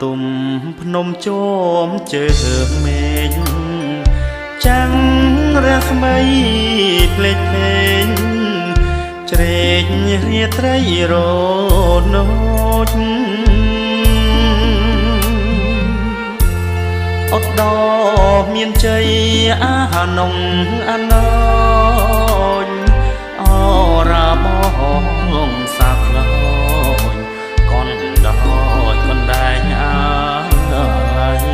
ទុំភ្នំជោមជើងមេឃចាំងរស្មីភ្លេចភ្លេងជ្រែករាត្រីរនោចអត់ដល់មានជ័យអានំអាណោចអរាបងសាខ្លោចកនដល់កនដែងអាយ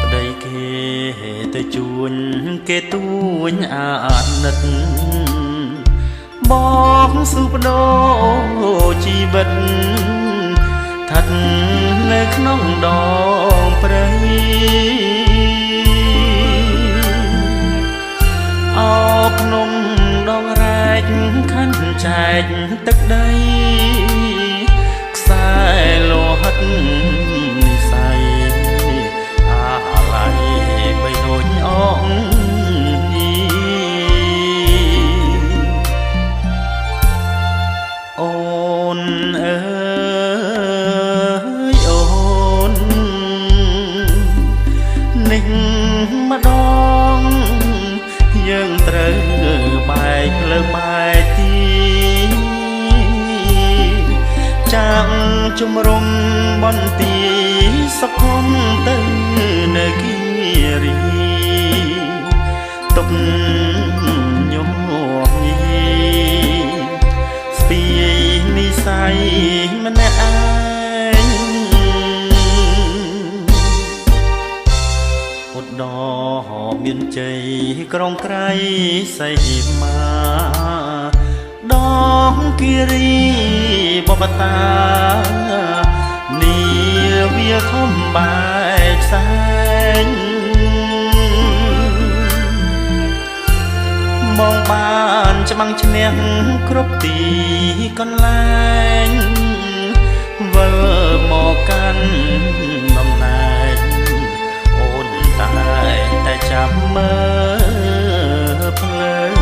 ប្តីគេទៅជួញគេទួញអាណិតបងសុបដោជីវិតឋិតនៅក្នុងដងព្រៃអោភ្នំដងរែកខណ្ឌចែកទឹកដីខ្សែលោហិតនិស័យអាឡ័យបីដូចអងអូនអើនេះម្ដងយើងត្រូវបែកផ្លូវបែកទីចាំងជំរុំបន្ទាយសកុំទៅនៅគិរីទុកញោមញីស្ពាយនិស័យម្នាក់ឯងឧត្តរមានជ័យក្រុងក្រៃសីមាដងគិរីបបតានីវាធំបែកសែងមកបានច្បាំងឈ្នះគ្រប់ទីកន្លែងវិលមកកាន់តំណែងអូនតែចាំមើលផ្លូវ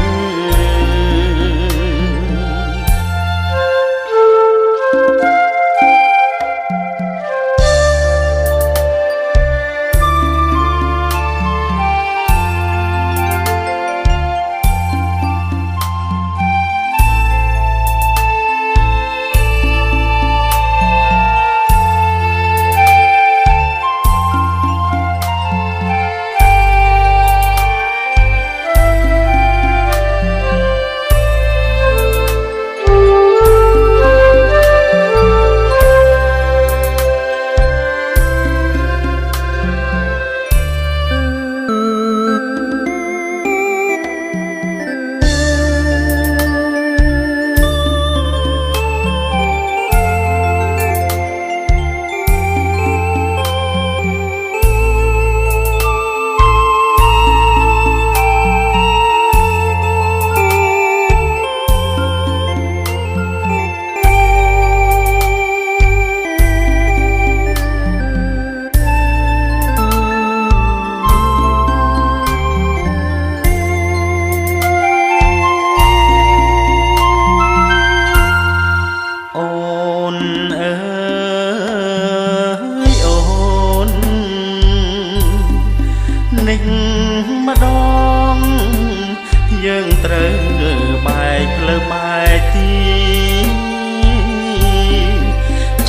នេះម្ដងយើងត្រូវបែកផ្លូវបែកទី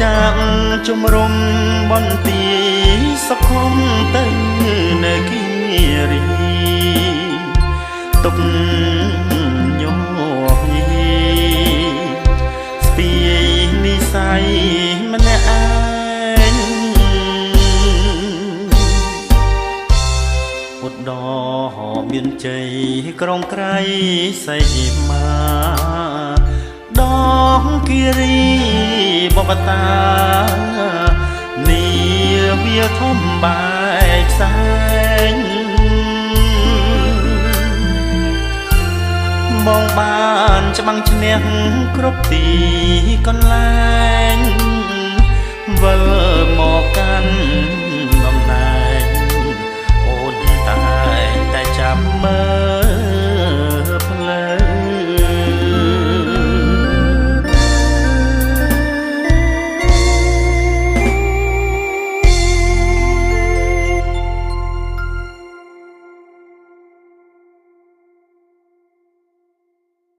ចាំងជំរុំបន្ទាយសកុំទៅនៅគិរីទុកញោមញីស្ពាយនិស័យម្នាក់ឯងឧត្តរមានជ័យក្រុងក្រៃសីមាដងគិរីបបតានីវាធំបែកសែងមកបានច្បាំងឈ្នះគ្រប់ទីកន្លែងវិលមកកាន់